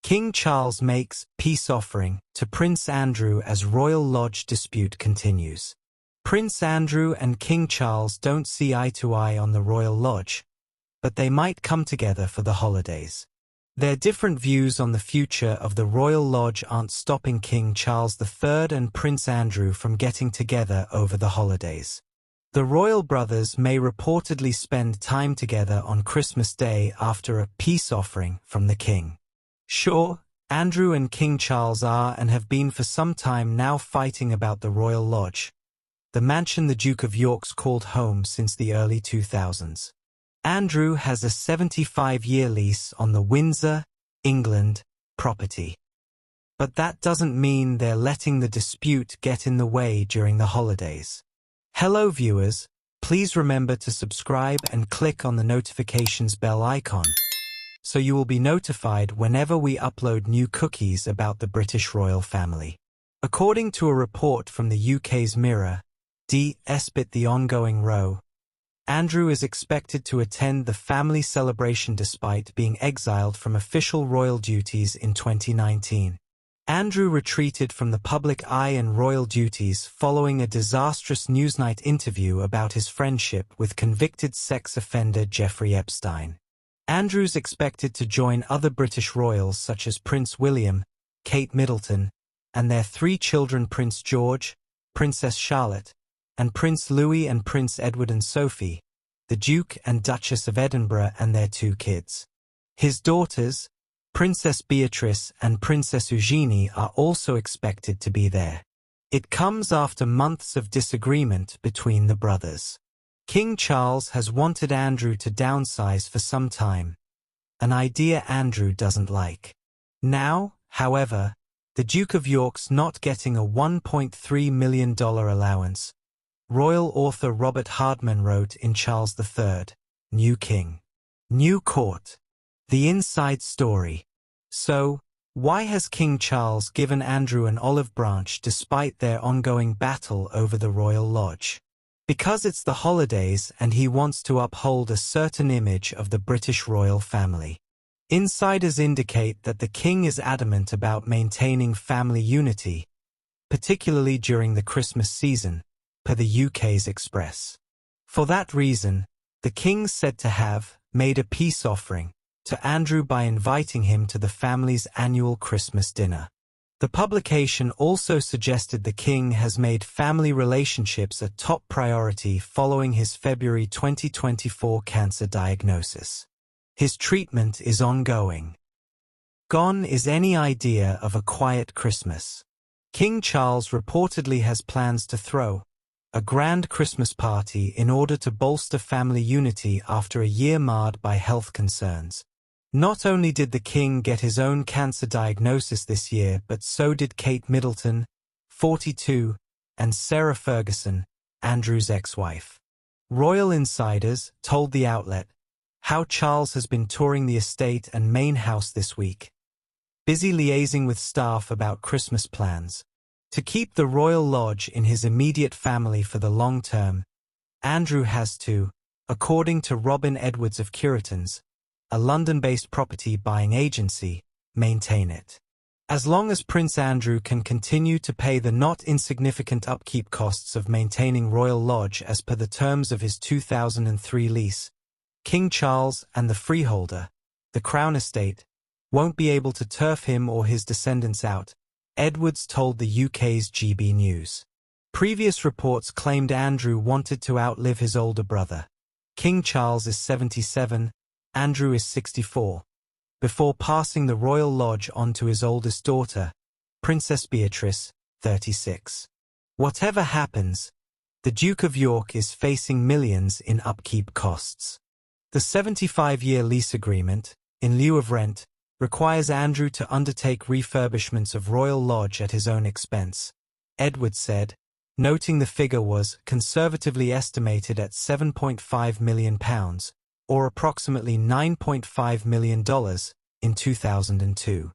King Charles makes peace offering to Prince Andrew as Royal Lodge dispute continues. Prince Andrew and King Charles don't see eye to eye on the Royal Lodge, but they might come together for the holidays. Their different views on the future of the Royal Lodge aren't stopping King Charles III and Prince Andrew from getting together over the holidays. The royal brothers may reportedly spend time together on Christmas Day after a peace offering from the king. Sure, Andrew and King Charles are and have been for some time now fighting about the Royal Lodge, the mansion the Duke of York's called home since the early 2000s. Andrew has a 75-year lease on the Windsor, England, property. But that doesn't mean they're letting the dispute get in the way during the holidays. Hello viewers, please remember to subscribe and click on the notifications bell icon, so you will be notified whenever we upload new cookies about the British royal family. According to a report from the UK's Mirror, espite the ongoing row, Andrew is expected to attend the family celebration despite being exiled from official royal duties in 2019. Andrew retreated from the public eye and royal duties following a disastrous Newsnight interview about his friendship with convicted sex offender Jeffrey Epstein. Andrew's expected to join other British royals such as Prince William, Kate Middleton, and their 3 children Prince George, Princess Charlotte, and Prince Louis and Prince Edward and Sophie, the Duke and Duchess of Edinburgh and their 2 kids. His daughters, Princess Beatrice and Princess Eugenie, are also expected to be there. It comes after months of disagreement between the brothers. King Charles has wanted Andrew to downsize for some time, an idea Andrew doesn't like. Now, however, the Duke of York's not getting a $1.3 million allowance. Royal author Robert Hardman wrote in Charles III, New King, New Court. The inside story. So, why has King Charles given Andrew an olive branch despite their ongoing battle over the Royal Lodge? Because it's the holidays and he wants to uphold a certain image of the British royal family. Insiders indicate that the king is adamant about maintaining family unity, particularly during the Christmas season, per the UK's Express. For that reason, the king's said to have made a peace offering to Andrew by inviting him to the family's annual Christmas dinner. The publication also suggested the king has made family relationships a top priority following his February 2024 cancer diagnosis. His treatment is ongoing. Gone is any idea of a quiet Christmas. King Charles reportedly has plans to throw a grand Christmas party in order to bolster family unity after a year marred by health concerns. Not only did the king get his own cancer diagnosis this year, but so did Kate Middleton, 42, and Sarah Ferguson, Andrew's ex-wife. Royal insiders told the outlet how Charles has been touring the estate and main house this week, busy liaising with staff about Christmas plans. To keep the Royal Lodge in his immediate family for the long term, Andrew has to, according to Robin Edwards of Cureton's, a London-based property buying agency, maintain it. As long as Prince Andrew can continue to pay the not insignificant upkeep costs of maintaining Royal Lodge as per the terms of his 2003 lease, King Charles and the freeholder, the Crown Estate, won't be able to turf him or his descendants out, Edwards told the UK's GB News. Previous reports claimed Andrew wanted to outlive his older brother. King Charles is 77, Andrew is 64, before passing the Royal Lodge on to his oldest daughter, Princess Beatrice, 36. Whatever happens, the Duke of York is facing millions in upkeep costs. The 75-year lease agreement, in lieu of rent, requires Andrew to undertake refurbishments of Royal Lodge at his own expense, Edwards said, noting the figure was conservatively estimated at £7.5 million, or approximately $9.5 million, in 2002.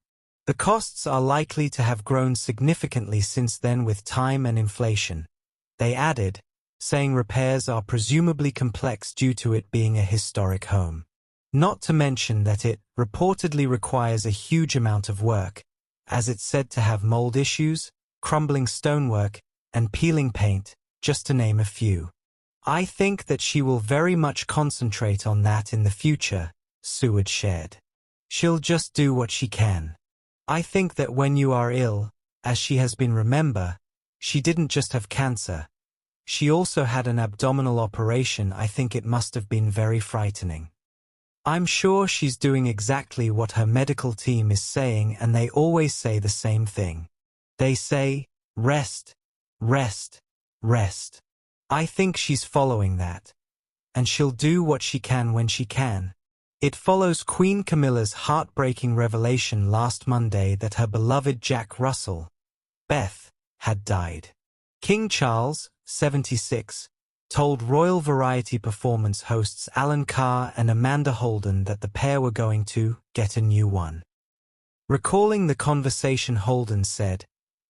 The costs are likely to have grown significantly since then with time and inflation, they added, saying repairs are presumably complex due to it being a historic home. Not to mention that it reportedly requires a huge amount of work, as it's said to have mold issues, crumbling stonework, and peeling paint, just to name a few. I think that she will very much concentrate on that in the future, Seward shared. She'll just do what she can. I think that when you are ill, as she has been, remember, she didn't just have cancer. She also had an abdominal operation. I think it must have been very frightening. I'm sure she's doing exactly what her medical team is saying, and they always say the same thing. They say, rest, rest, rest. I think she's following that. And she'll do what she can when she can. It follows Queen Camilla's heartbreaking revelation last Monday that her beloved Jack Russell, Beth, had died. King Charles, 76, told Royal Variety Performance hosts Alan Carr and Amanda Holden that the pair were going to get a new one. Recalling the conversation, Holden said,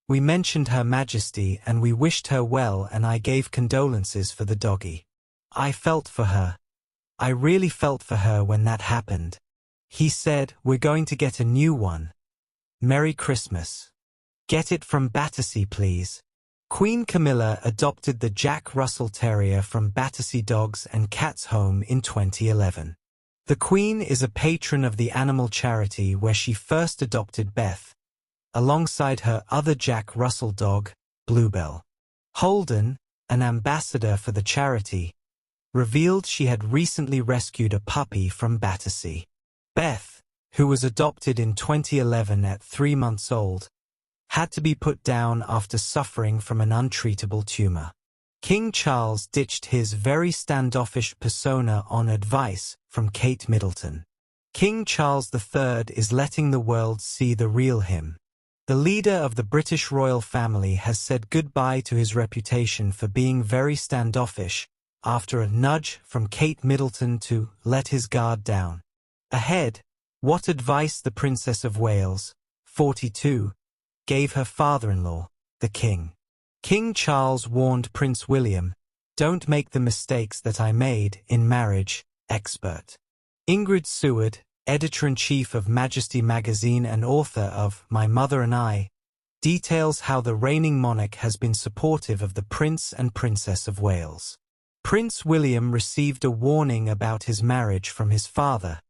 "We mentioned Her Majesty and we wished her well, and I gave condolences for the doggy. I felt for her. I really felt for her when that happened." He said, "We're going to get a new one. Merry Christmas. Get it from Battersea, please." Queen Camilla adopted the Jack Russell Terrier from Battersea Dogs and Cats Home in 2011. The Queen is a patron of the animal charity where she first adopted Beth, alongside her other Jack Russell dog, Bluebell. Holden, an ambassador for the charity, revealed she had recently rescued a puppy from Battersea. Beth, who was adopted in 2011 at 3 months old, had to be put down after suffering from an untreatable tumor. King Charles ditched his very standoffish persona on advice from Kate Middleton. King Charles III is letting the world see the real him. The leader of the British royal family has said goodbye to his reputation for being very standoffish after a nudge from Kate Middleton to let his guard down. Ahead, what advice the Princess of Wales, 42, gave her father-in-law, the King. King Charles warned Prince William, "Don't make the mistakes that I made in marriage, expert." Ingrid Seward, editor-in-chief of Majesty magazine and author of My Mother and I, details how the reigning monarch has been supportive of the Prince and Princess of Wales. Prince William received a warning about his marriage from his father,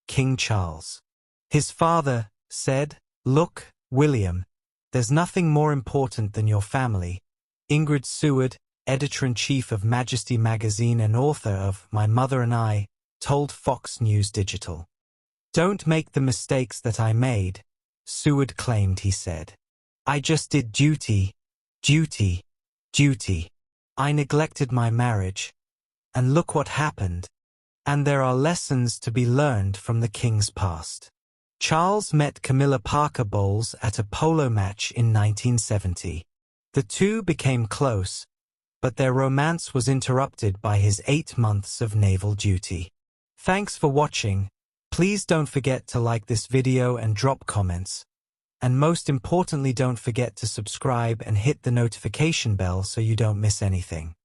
King Charles. His father said, "Look, William, there's nothing more important than your family." Ingrid Seward, editor-in-chief of Majesty magazine and author of My Mother and I, told Fox News Digital. "Don't make the mistakes that I made," Seward claimed he said. "I just did duty, duty, duty. I neglected my marriage. And look what happened. And there are lessons to be learned from the King's past." Charles met Camilla Parker Bowles at a polo match in 1970. The two became close, but their romance was interrupted by his 8 months of naval duty. Thanks for watching. Please don't forget to like this video and drop comments. And most importantly, don't forget to subscribe and hit the notification bell so you don't miss anything.